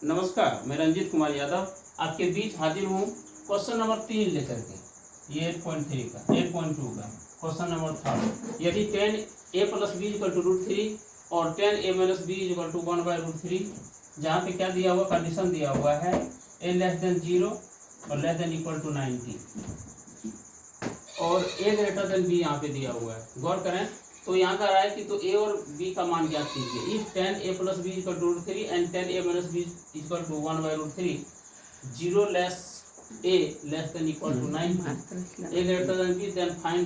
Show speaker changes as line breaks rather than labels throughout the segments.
नमस्कार, मैं रंजीत कुमार यादव आपके बीच हाजिर हूँ क्वेश्चन नंबर 3 लेकर के। ये 8.3 का 8.2 का क्वेश्चन नंबर 3। यदि 10a + b = √3 और 10a - b = 1/√3, जहाँ पे क्या दिया हुआ, कंडीशन दिया हुआ है a < 0 और <= 90 और a < b यहाँ पे दिया हुआ है। गौर करें तो यहाँ का रहा है कि तो a और b का मान ज्ञात कीजिए। If 10a + b = √3 and 10a - b = 1/√3, 0 less a less than equal to 90, a greater than b, then find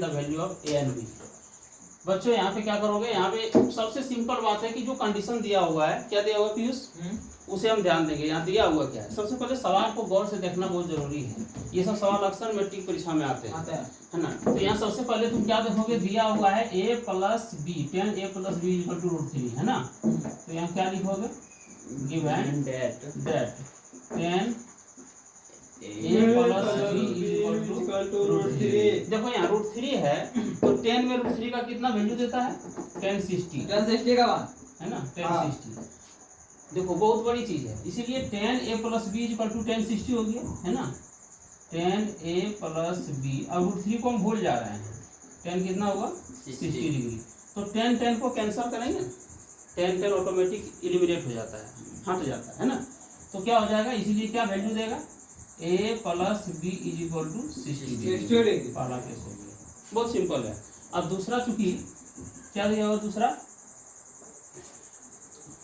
the value of a and b। बच्चों यहाँ पे क्या करोगे, यहाँ पे सबसे सिंपल बात है कि जो कंडीशन दिया हुआ है, क्या दिया हुआ पीयूष, उसे हम ध्यान देंगे। यहाँ दिया हुआ क्या है, सबसे पहले सवाल को गौर से देखना बहुत जरूरी है। ये सब सवाल अक्सर मैट्रिक परीक्षा में आते हैं, है ना। तो यहाँ सबसे पहले तुम क्या देखोगे, दिया हुआ है a + b, 10a + b = √3, है ना। तो यहाँ क्या लिखोगे, गिवन दैट 10a + b = √3। देखो यहाँ √3 है तो 10 में √3 का कितना वैल्यू देता है, 1060
का मान,
है ना, 1060। देखो बहुत बड़ी चीज है, इसीलिए 10a + b = 1060 हो गया, है ना। 10a + b, अब √3 को हम भूल जा रहे हैं, 10 कितना हुआ 60 डिग्री। तो 10 को कैंसिल करेंगे, 10 ऑटोमेटिक एलिमिनेट हो जाता है, हट जाता है ना। तो क्या हो जाएगा, इसीलिए क्या वैल्यू देगा, a + b = 60 डिग्री। पहला केस हो गया, बहुत सिंपल है। अब दूसरा, चूंकि क्या दिया हुआ दूसरा,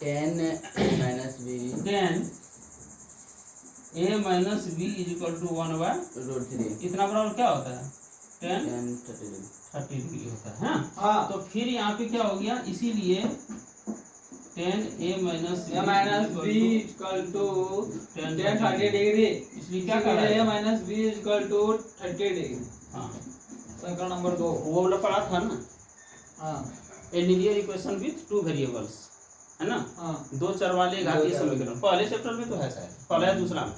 10 - b
10a - b = 1/√3। इतना बराबर क्या होता है, 10 30 डिग्री होता है, हाँ। तो फिर यहाँ पे क्या हो गया, इसीलिए 10a - b
= 10 30 डिग्री,
इसलिए क्या कर रहा है,
a - b = 30 डिग्री।
हाँ
समीकरण नंबर 2
वो वाला पढ़ा था ना,
हाँ
a linear equation with 2 variables, है ना।
हाँ,
2 चर वाले घातीय समीकरण पहले चैप्टर में तो है शायद, पहला है दूसरा में।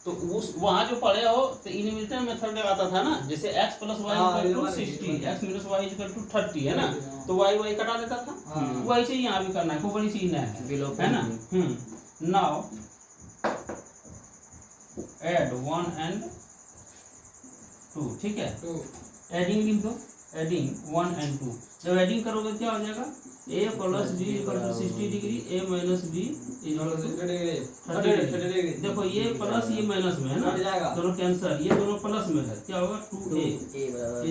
तो उस वहाँ जो पढ़े हो तो इनवर्टर मेथड लगाता था ना, जैसे x + y = 60, x - y = 30, है ना। तो y कटा देता था, वैसे ही यहाँ भी करना है, कोई बड़ी चीज नहीं है ना। नाउ ऐड 1 and 2, ठीक है। एडिंग लिख दो, एडिंग 1 and 2। जब एडिंग करोगे क्या हो जाएगा, a + b = 60 degree, a - b = 30 degree. देखो ये प्लस ये माइनस में है ना, दोनों कैंसर, ये दोनों प्लस में है, क्या होगा 2a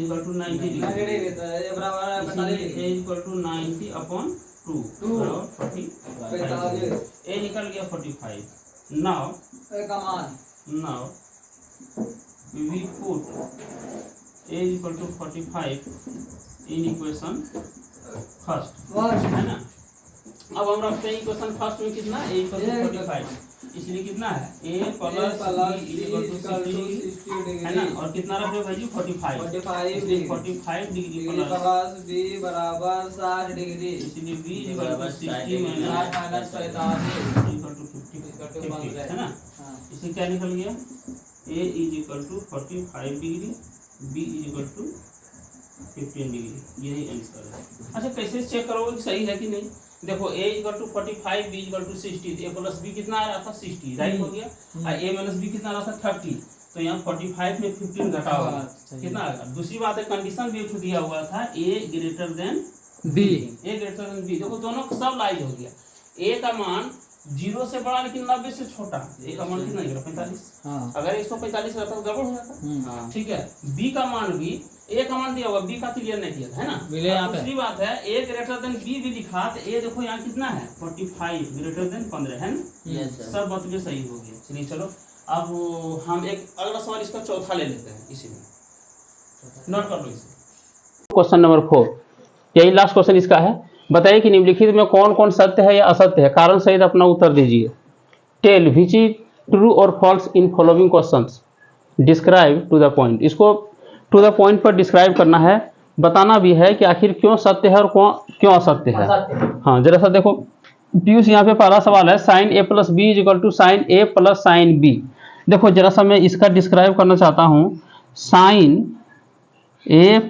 = 90 डिग्री, a = 90/2 बराबर 45। a निकल गया 45। Now we put a = 45 in equation first, है ना। अब हम रखते हैं इक्वेशन फर्स्ट में कितना, a = 45, इसलिए कितना है, a + b = 60 डिग्री, है ना। और कितना रख रहे हो value, 45 degree, 45 degree
+ b = 60 degree,
इसलिए b = 60 - 50, है ना। इससे क्या निकल गया, a = 45 डिग्री, b = 15 डिग्री, यही आंसर है। अच्छा कैसे चेक करोगे कि सही है कि नहीं, देखो a = 45, b = 60, a + b कितना आ रहा था 60, राइट हो गया। और a - b कितना आ रहा था 30, तो यहाँ 45 में 15 घटा होगा, कितना आएगा। दूसरी बात है, कंडीशन भी एक दिया हुआ था, a > b, देखो दोनों सब लाइज हो गया। a का मान 0 से बड़ा लेकिन 90 से छोटा, a का मान कितना निकला 45। अगर 145 रहता तो गड़बड़ हो जाता, ठीक है। b का मान भी, a का मान दिया हुआ, b का क्लियर नहीं दिया था, है ना। दूसरी बात है, a > b भी लिखा, तो a देखो यहाँ कितना है 45 > 15, है ना। सब बात भी सही हो गया। चलिए चलो अब हम एक अगला सवाल, इसका चौथा ले लेते हैं, इसी में नोट कर लो इसे। क्वेश्चन नंबर 4, यही लास्ट क्वेश्चन इसका है। बताइए कि निम्नलिखित में कौन कौन सत्य है या असत्य है, कारण सहित अपना उत्तर दीजिए। टेल विच इज ट्रू और false in following questions, describe to the point. इसको टू द पॉइंट पर डिस्क्राइब करना है, बताना भी है कि आखिर क्यों सत्य है और क्यों असत्य है। हाँ जरा सा देखो पीयूष, यहाँ पे पहला सवाल है, sin a + b = sin a + sin b। देखो जरा सा मैं इसका डिस्क्राइब करना चाहता हूँ। sin a +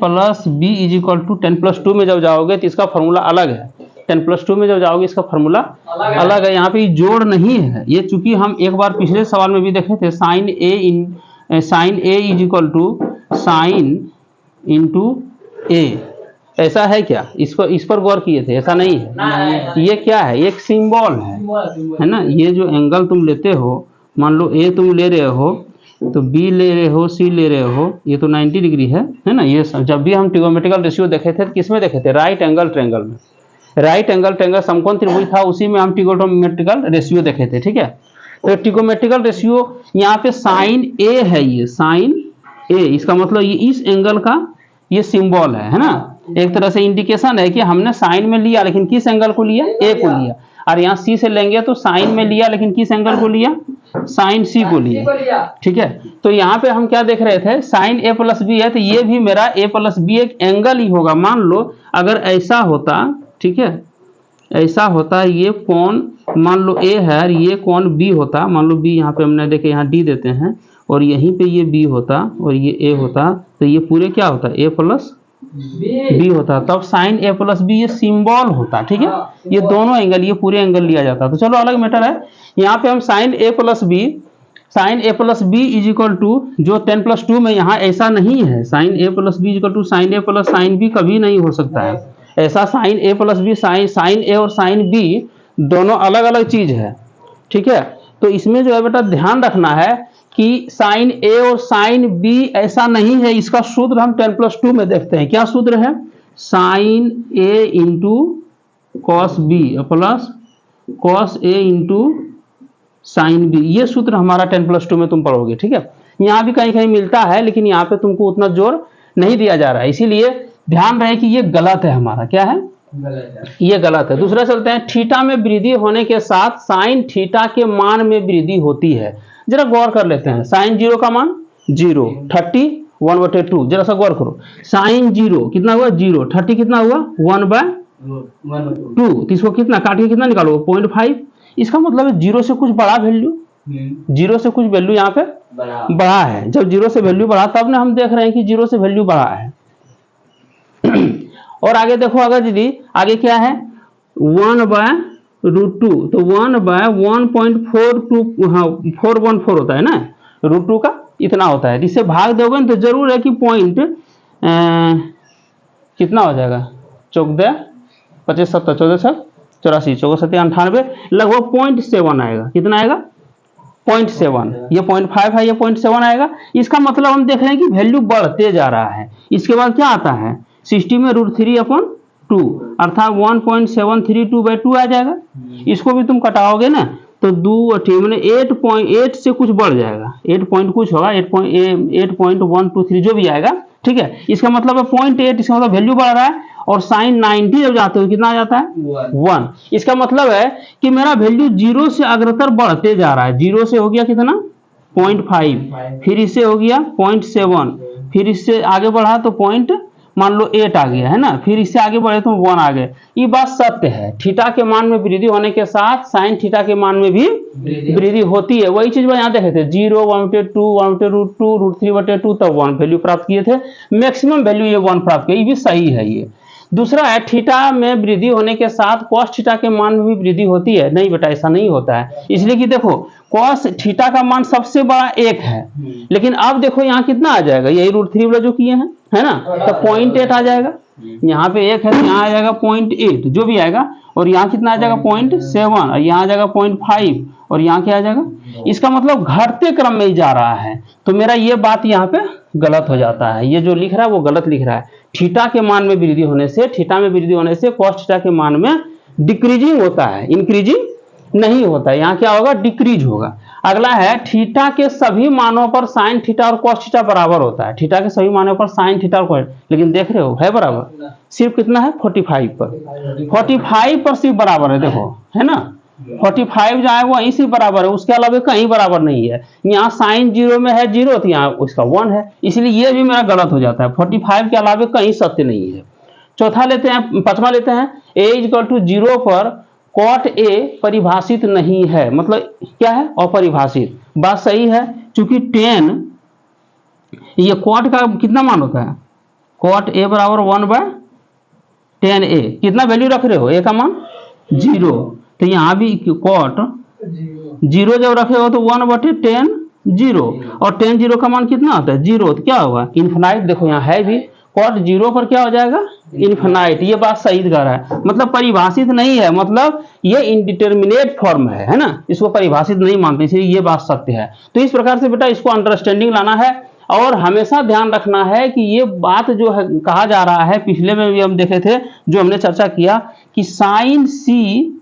b = 10 + 2 में जब जाओगे तो इसका फॉर्मूला अलग है, 10+2 में जब जाओगे इसका फार्मूला अलग है। यहाँ पे जोड़ नहीं है ये, चूंकि हम एक बार पिछले सवाल में भी देखे थे sine A is equal to sine into A. ऐसा है क्या? इस पर गौर किए थे? ऐसा नहीं है। ये क्या है? एक सिंबल है ना। ये जो एंगल तुम लेते हो, मान लो ए तुम ले रहे हो तो बी ले रहे हो, सी ले रहे हो, ये तो 90 डिग्री है ना। ये जब भी हम ट्रिगोनोमेट्रिकल रेशियो देखे थे किस में देखे थे? राइट एंगल ट्रायंगल में। राइट एंगल ट्रायंगल समकोण त्रिभुज था, उसी में हम ट्रिगोनोमेट्रिकल रेशियो देखे थे। ठीक है, तो ट्रिगोनोमेट्रिकल रेशियो यहाँ पे साइन ए है, ये साइन ए, इसका मतलब ये इस एंगल का ये सिंबल है ना। एक तरह से इंडिकेशन है कि हमने साइन में लिया लेकिन किस एंगल को लिया? ए को लिया। और यहाँ सी से लेंगे तो साइन में लिया लेकिन किस एंगल को लिया? साइन सी को लिया। ठीक है, तो यहाँ पे हम क्या देख रहे थे? साइन ए प्लस बी है तो ये भी मेरा ए प्लस बी एक एंगल ही होगा। मान लो अगर ऐसा होता, ठीक है, ऐसा होता, ये कोण मान लो ए है और ये कोण बी होता। मान लो बी यहाँ पे हमने देखे, यहाँ डी देते हैं और यहीं पे ये बी होता और ये ए होता, तो ये पूरे क्या होता? ए प्लस बी होता। तब साइन ए प्लस बी ये सिंबल होता। ठीक है, ये दोनों एंगल, ये पूरे एंगल लिया जाता। तो चलो अलग मैटर है। यहाँ पे हम sine a plus b is equal to, जो 10+2 में यहाँ ऐसा नहीं है। Sine a plus b is equal to sine a plus sine b कभी नहीं हो सकता है ऐसा। Sine a plus b, sine a और साइन बी दोनों अलग अलग चीज है। ठीक है, तो इसमें जो है बेटा ध्यान रखना है कि साइन ए और साइन बी ऐसा नहीं है। इसका सूत्र हम 10+2 में देखते हैं। क्या सूत्र है? Sine A into cos B plus cos A into sine B, ये सूत्र हमारा 10+2 में तुम पढ़ोगे। ठीक है, यहाँ भी कहीं कहीं मिलता है लेकिन यहाँ पे तुमको उतना जोर नहीं दिया जा रहा है, इसीलिए ध्यान रहे कि ये गलत है हमारा। क्या है? ये गलत है। दूसरा चलते हैं, थीटा में वृद्धि होने के साथ साइन थीटा के मान में वृद्धि होती है। जरा गौर कर लेते हैं। साइन 0 का मान 0, 30 1/2। जरा सा गौर करो, साइन 0 कितना हुआ? 0, 30 कितना हुआ? 1/2। तो इसको कितना काट के कितना निकालो? 0.5। इसका मतलब है 0 से कुछ बड़ा वैल्यू, 0 से कुछ वैल्यू यहाँ पे बढ़ा है। जब 0 से वैल्यू बढ़ा तब ना हम देख रहे हैं कि 0 से वैल्यू बढ़ा है। और आगे देखो, अगर दीदी आगे क्या है? 1/√2, तो 1/1.42, हाँ 414 होता है ना, √2 का इतना होता है। इससे भाग दोगे तो जरूर है कि पॉइंट कितना हो जाएगा? 14 25 70 14 84 14 7 98, लगभग 0.7 आएगा। कितना आएगा? 0.7। ये 0.5 है, ये 0.7 आएगा। इसका मतलब हम देख रहे हैं कि वैल्यू बढ़ते जा रहा है। इसके बाद क्या आता है? 60 में √3/2 अर्थात 1.732/2 आ जाएगा। इसको भी तुम कटाओगे ना तो 2 मैंने 8.8 से कुछ बढ़ जाएगा, 8 पॉइंट कुछ होगा, 8.123 जो भी आएगा। ठीक है, इसका मतलब है 0.8, इसका मतलब वैल्यू बढ़ रहा है। और साइन 90 जब जाते हो कितना आ जाता है? 1। इसका मतलब है कि मेरा वैल्यू 0 से अग्रतर बढ़ते जा रहा है। 0 से हो गया कितना? 0.5, फिर इससे हो गया 0.7, फिर इससे आगे बढ़ा तो मान लो 8 आ गया है ना, फिर इससे आगे बढ़े तो 1 आ गए। ये बात सत्य है, थीटा के मान में वृद्धि होने के साथ साइन थीटा के मान में भी वृद्धि होती है। वही चीज यहाँ देखे थे, 0 1/2 1/√2 √3/2 तब 1 वैल्यू प्राप्त किए थे। मैक्सिमम वैल्यू ये 1 प्राप्त किया, ये भी सही है। ये दूसरा है, थीटा में वृद्धि होने के साथ कॉस थीटा के मान में भी वृद्धि होती है। नहीं बेटा, ऐसा नहीं होता है। इसलिए कि देखो कॉस थीटा का मान सबसे बड़ा 1 है, लेकिन अब देखो यहाँ कितना आ जाएगा? यही √3 वाला जो किए हैं है ना, तो 0.8 आ जाएगा। यहाँ पे 1 है तो यहाँ आ जाएगा 0.8 जो भी आएगा, और यहाँ कितना आ जाएगा? 0.7, और यहाँ आ जाएगा 0.5, और यहाँ क्या आ जाएगा? इसका मतलब घटते क्रम में ही जा रहा है। तो मेरा ये बात यहाँ पे गलत हो जाता है, ये जो लिख रहा है वो गलत लिख रहा है। थीटा के मान में वृद्धि होने से, थीटा में वृद्धि होने से कॉस थीटा के मान में डिक्रीजिंग होता है, इंक्रीजिंग नहीं होता है। यहाँ क्या होगा? डिक्रीज होगा। अगला है, थीटा के सभी मानों पर साइन थीटा और कॉस थीटा बराबर होता है। थीटा के सभी मानों पर साइन थीटा और कॉस, लेकिन देख रहे हो है बराबर, सिर्फ कितना है? 45 पर। 45 पर सिर्फ बराबर है, देखो है ना, 45 जो है वो वहीं से बराबर है, उसके अलावा कहीं बराबर नहीं है। यहाँ साइन 0 में है 0 तो यहाँ उसका 1 है, इसलिए ये भी मेरा गलत हो जाता है। 45 के अलावा कहीं सत्य नहीं है। चौथा लेते हैं, पांचवा लेते हैं, a = 0 पर कॉट ए परिभाषित नहीं है। मतलब क्या है? अपरिभाषित। बात सही है, चूंकि 10 ये कॉट का कितना मान होता है? कॉट ए बराबर 1/10 10a, कितना वैल्यू रख रहे हो, a का मान 0, तो यहाँ भी कॉट 0 जब रखे हो तो 1/10 0, और 10 0 का मान कितना होता है 0, तो क्या होगा इन्फिनाइट। देखो यहाँ है भी कॉट 0 पर क्या हो जाएगा इन्फिनाइट। ये बात सही कर रहा है, मतलब परिभाषित नहीं है, मतलब ये इनडिटर्मिनेट फॉर्म है ना, इसको परिभाषित नहीं मानते, इसलिए ये बात सत्य है। तो इस प्रकार से बेटा इसको अंडरस्टैंडिंग लाना है, और हमेशा ध्यान रखना है कि ये बात जो है कहा जा रहा है, पिछले में भी हम देखे थे, जो हमने चर्चा किया कि साइन सी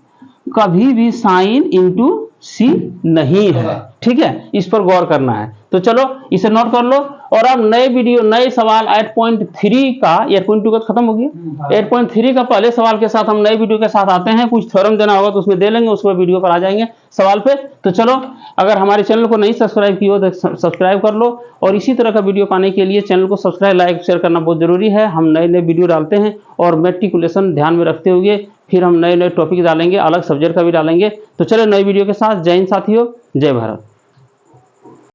कभी भी साइन इंटू सी नहीं है, ठीक है, इस पर गौर करना है। तो चलो इसे नोट कर लो, और अब नए वीडियो नए सवाल 8.3 का, 8.2 का खत्म हो गया, 8.3 का पहले सवाल के साथ हम नए वीडियो के साथ आते हैं। कुछ थ्योरम देना होगा तो उसमें दे लेंगे, उसके बाद वीडियो पर आ जाएंगे सवाल पे। तो चलो, अगर हमारे चैनल को नहीं सब्सक्राइब किया हो तो सब्सक्राइब कर लो, और इसी तरह का वीडियो पाने के लिए चैनल को सब्सक्राइब, लाइक, शेयर करना बहुत जरूरी है। हम नए नए वीडियो डालते हैं, और मेट्रिकुलेशन ध्यान में रखते हुए फिर हम नए नए टॉपिक डालेंगे, अलग सब्जेक्ट का भी डालेंगे। तो चलो नए वीडियो के साथ, जय हिंद साथियों, जय भारत।